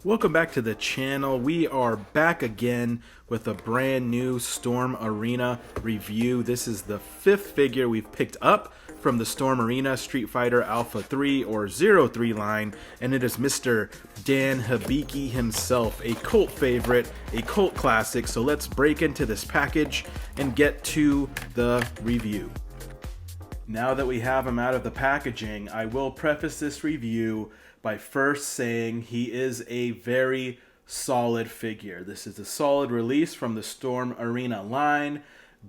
Welcome back to the channel. We are back again with a brand new Storm Arena review. This is the fifth figure we've picked up from the Storm Arena Street Fighter Alpha 3 or 03 line, and it is Mr. Dan Hibiki himself, a cult favorite, a cult classic. So let's break into this package and get to the review. Now that we have him out of the packaging, I will preface this review by first saying he is a very solid figure. This is a solid release from the Storm Arena line.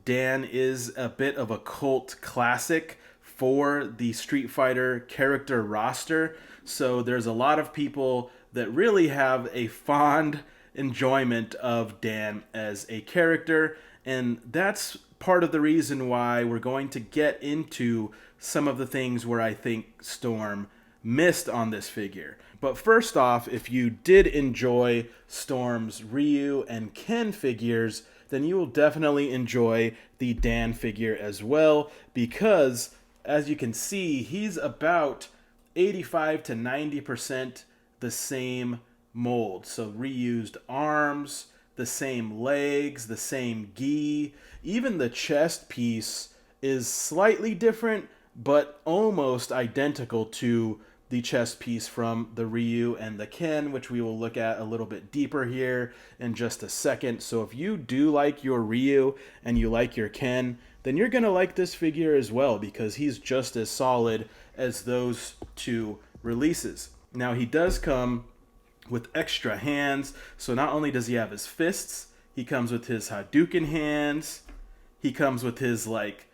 Dan is a bit of a cult classic for the Street Fighter character roster, so there's a lot of people that really have a fond enjoyment of Dan as a character, and that's part of the reason why we're going to get into some of the things where I think Storm missed on this figure. But first off, if you did enjoy Storm's Ryu and Ken figures, then you will definitely enjoy the Dan figure as well, because as you can see, he's about 85 to 90% the same mold. So reused arms, the same legs, the same gi, even the chest piece is slightly different, but almost identical to the chest piece from the Ryu and the Ken, which we will look at a little bit deeper here in just a second. So if you do like your Ryu and you like your Ken, then you're going to like this figure as well, because he's just as solid as those two releases. Now, he does come with extra hands, so not only does he have his fists, he comes with his Hadouken hands, he comes with his like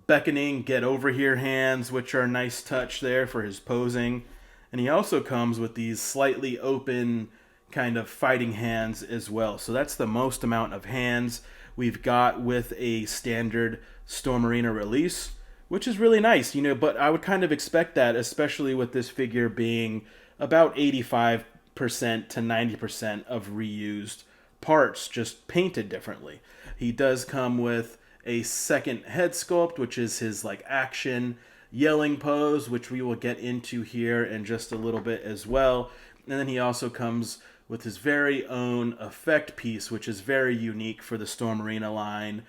beckoning get over here hands, which are a nice touch there for his posing, and he also comes with these slightly open kind of fighting hands as well. So that's the most amount of hands we've got with a standard Storm Arena release, which is really nice, you know, but I would kind of expect that, especially with this figure being about 85% to 90% of reused parts, just painted differently. He does come with a second head sculpt, which is his like action yelling pose, which we will get into here in just a little bit as well. And then he also comes with his very own effect piece, which is very unique for the Storm Arena line.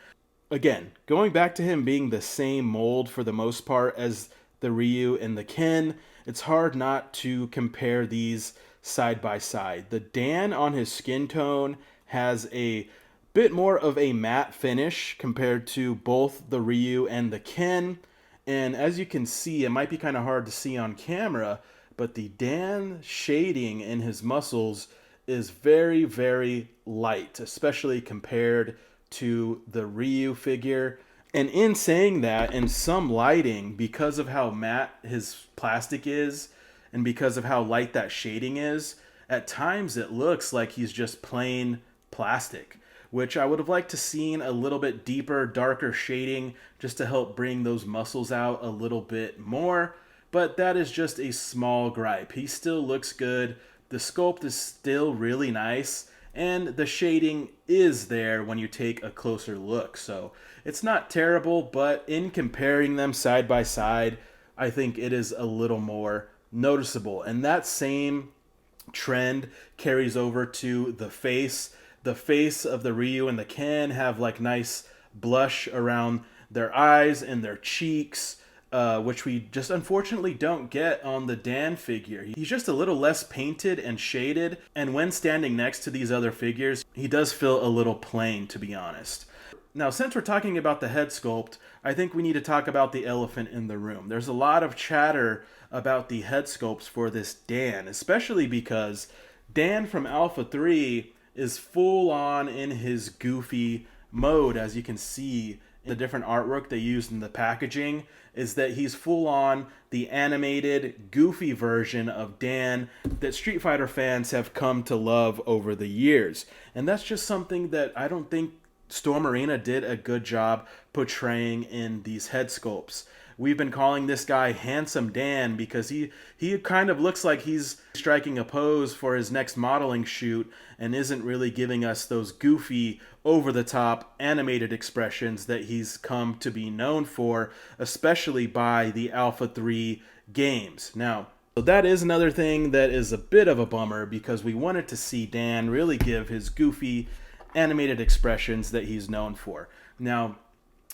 Again, going back to him being the same mold for the most part as the Ryu and the Ken, it's hard not to compare these side by side. The Dan on his skin tone has a bit more of a matte finish compared to both the Ryu and the Ken, and as you can see, it might be kind of hard to see on camera, but the Dan shading in his muscles is very, very light, especially compared to the Ryu figure. And in saying that, in some lighting, because of how matte his plastic is and because of how light that shading is, at times it looks like he's just plain plastic, which I would have liked to seen a little bit deeper, darker shading just to help bring those muscles out a little bit more. But that is just a small gripe. He still looks good. The sculpt is still really nice, and the shading is there when you take a closer look. So it's not terrible, but in comparing them side by side, I think it is a little more noticeable. And that same trend carries over to the face. The face of the Ryu and the Ken have like nice blush around their eyes and their cheeks, which we just unfortunately don't get on the Dan figure. He's just a little less painted and shaded, and when standing next to these other figures, he does feel a little plain, to be honest. Now, since we're talking about the head sculpt, I think we need to talk about the elephant in the room. There's a lot of chatter about the head sculpts for this Dan, especially because Dan from Alpha 3 is full on in his goofy mode. As you can see, the different artwork they used in the packaging is that he's full on the animated goofy version of Dan that Street Fighter fans have come to love over the years. And that's just something that I don't think Storm Arena did a good job portraying in these head sculpts. We've been calling this guy Handsome Dan because he kind of looks like he's striking a pose for his next modeling shoot and isn't really giving us those goofy, over-the-top animated expressions that he's come to be known for, especially by the Alpha 3 games. Now, So that is another thing that is a bit of a bummer, because we wanted to see Dan really give his goofy animated expressions that he's known for. Now,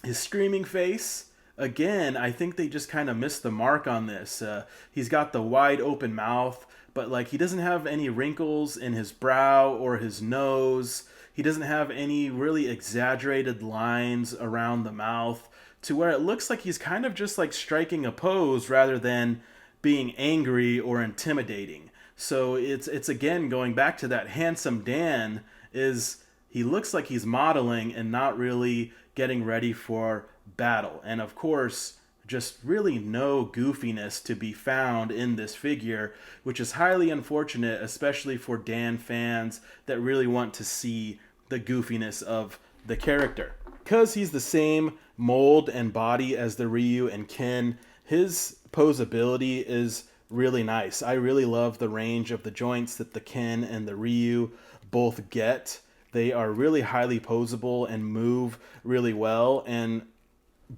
his screaming face, again, I think they just kind of missed the mark on this. He's got the wide open mouth, but like he doesn't have any wrinkles in his brow or his nose. He doesn't have any really exaggerated lines around the mouth, to where it looks like he's kind of just like striking a pose rather than being angry or intimidating. So it's again going back to that handsome Dan, is he looks like he's modeling and not really getting ready for battle. And of course, just really no goofiness to be found in this figure, which is highly unfortunate, especially for Dan fans that really want to see the goofiness of the character. Because he's the same mold and body as the Ryu and Ken, his posability is really nice. I really love the range of the joints that the Ken and the Ryu both get. They are really highly posable and move really well, and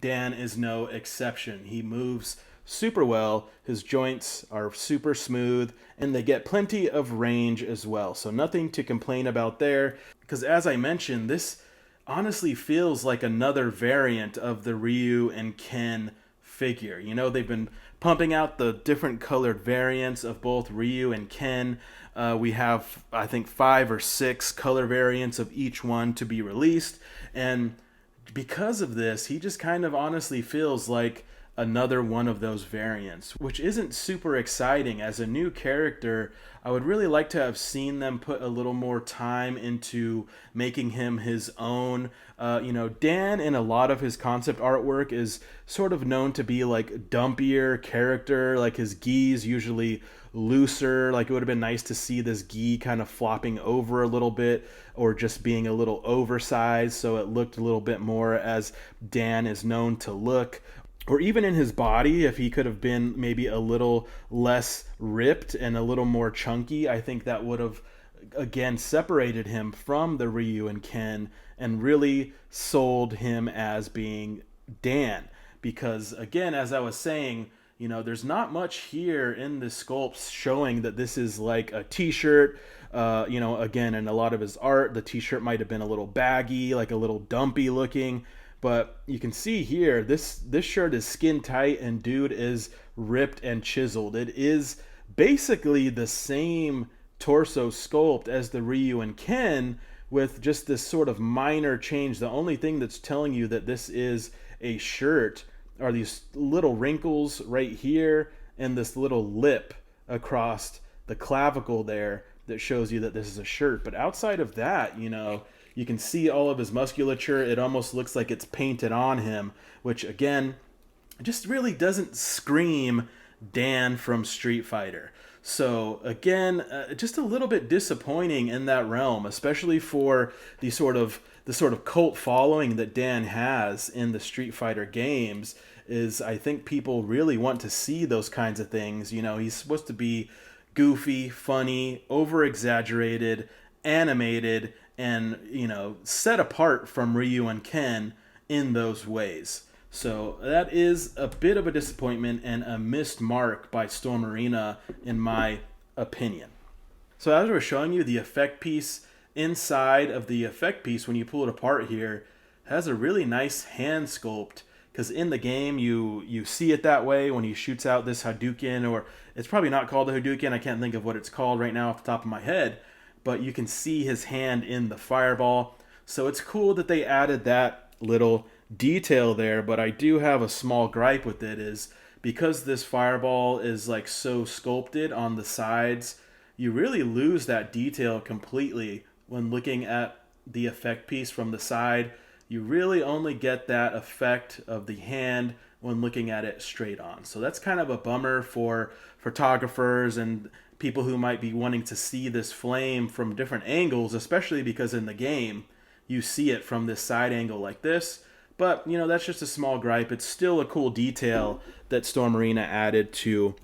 Dan is no exception. He moves super well. His joints are super smooth, and they get plenty of range as well. So nothing to complain about there, because as I mentioned, this honestly feels like another variant of the Ryu and Ken figure. You know, they've been pumping out the different colored variants of both Ryu and Ken. We have, I think, 5 or 6 color variants of each one to be released. And because of this, he just kind of honestly feels like another one of those variants, which isn't super exciting. As a new character, I would really like to have seen them put a little more time into making him his own. Dan in a lot of his concept artwork is sort of known to be like dumpier character, like his gi's usually looser. Like it would have been nice to see this gi kind of flopping over a little bit, or just being a little oversized so it looked a little bit more as Dan is known to look. Or even in his body, if he could have been maybe a little less ripped and a little more chunky, I think that would have, again, separated him from the Ryu and Ken and really sold him as being Dan. Because, again, as I was saying, there's not much here in the sculpts showing that this is like a t-shirt. Again, in a lot of his art, the t-shirt might have been a little baggy, like a little dumpy looking. But you can see here, this shirt is skin tight and dude is ripped and chiseled. It is basically the same torso sculpt as the Ryu and Ken, with just this sort of minor change. The only thing that's telling you that this is a shirt are these little wrinkles right here and this little lip across the clavicle there that shows you that this is a shirt. But outside of that, you can see all of his musculature. It almost looks like it's painted on him, which again, just really doesn't scream Dan from Street Fighter. So again, just a little bit disappointing in that realm, especially for the sort of cult following that Dan has in the Street Fighter games. Is I think people really want to see those kinds of things. He's supposed to be goofy, funny, over-exaggerated, animated, and set apart from Ryu and Ken in those ways. So that is a bit of a disappointment and a missed mark by Storm Arena, in my opinion. So as we're showing you, the effect piece inside of the effect piece, when you pull it apart here, has a really nice hand sculpt, because in the game you see it that way when he shoots out this Hadouken, or it's probably not called a Hadouken, I can't think of what it's called right now off the top of my head, but you can see his hand in the fireball. So it's cool that they added that little detail there, but I do have a small gripe with it, is because this fireball is like so sculpted on the sides, you really lose that detail completely when looking at the effect piece from the side. You really only get that effect of the hand when looking at it straight on. So that's kind of a bummer for photographers and people who might be wanting to see this flame from different angles, especially because in the game you see it from this side angle like this. But that's just a small gripe. It's still a cool detail that Storm Arena added to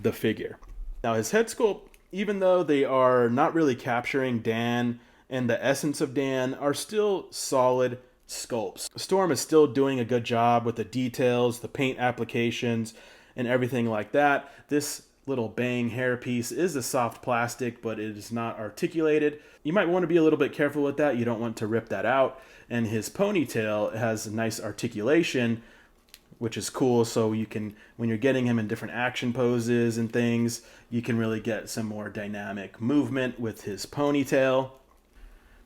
the figure. Now his head sculpt, even though they are not really capturing Dan and the essence of Dan, are still solid sculpts. Storm is still doing a good job with the details, the paint applications, and everything like that. This little bang hairpiece is a soft plastic, but it is not articulated. You might want to be a little bit careful with that. You don't want to rip that out. And his ponytail has nice articulation, which is cool. So you can, when you're getting him in different action poses and things, you can really get some more dynamic movement with his ponytail.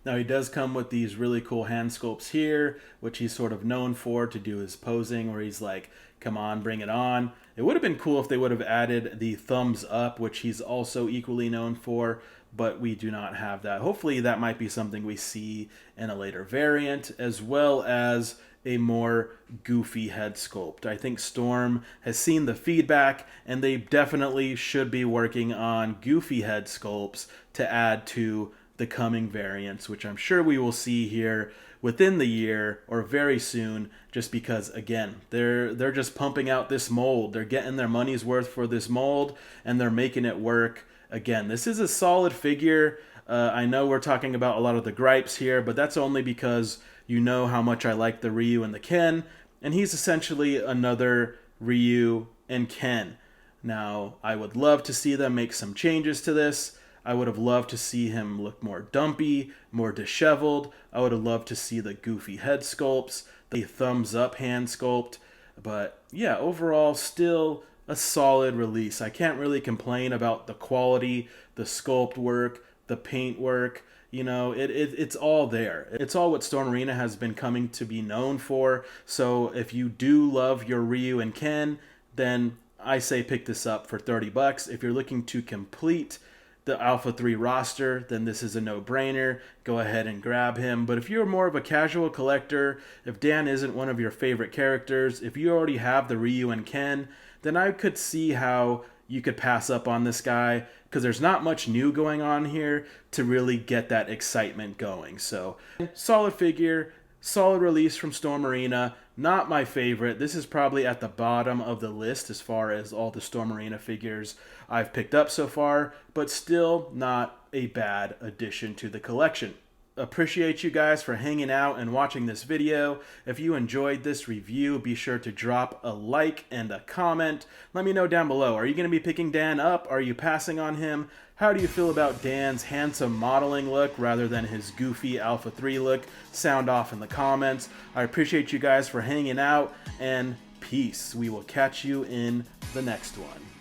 Now he does come with these really cool hand sculpts here, which he's sort of known for to do his posing, where he's like, come on, bring it on. It would have been cool if they would have added the thumbs up, which he's also equally known for, but we do not have that. Hopefully that might be something we see in a later variant, as well as a more goofy head sculpt. I think Storm has seen the feedback, and they definitely should be working on goofy head sculpts to add to the coming variants, which I'm sure we will see here within the year or very soon, just because, again, they're just pumping out this mold. They're getting their money's worth for this mold, and they're making it work. Again, this is a solid figure. I know we're talking about a lot of the gripes here, but that's only because you know how much I like the Ryu and the Ken, and he's essentially another Ryu and Ken. Now, I would love to see them make some changes to this. I would have loved to see him look more dumpy, more disheveled. I would have loved to see the goofy head sculpts, the thumbs up hand sculpt. But yeah, overall, still a solid release. I can't really complain about the quality, the sculpt work, the paint work. You know, it's all there. It's all what Storm Arena has been coming to be known for. So if you do love your Ryu and Ken, then I say pick this up for $30. If you're looking to complete the Alpha 3 roster, then this is a no-brainer. Go ahead and grab him. But if you're more of a casual collector, if Dan isn't one of your favorite characters, if you already have the Ryu and Ken, then I could see how you could pass up on this guy, because there's not much new going on here to really get that excitement going. So, solid figure, solid release from Storm Arena. Not my favorite. This is probably at the bottom of the list as far as all the Storm Arena figures I've picked up so far, but still not a bad addition to the collection. Appreciate you guys for hanging out and watching this video. If you enjoyed this review, be sure to drop a like and a comment. Let me know down below. Are you going to be picking Dan up? Are you passing on him? How do you feel about Dan's handsome modeling look rather than his goofy Alpha 3 look? Sound off in the comments. I appreciate you guys for hanging out, and peace. We will catch you in the next one.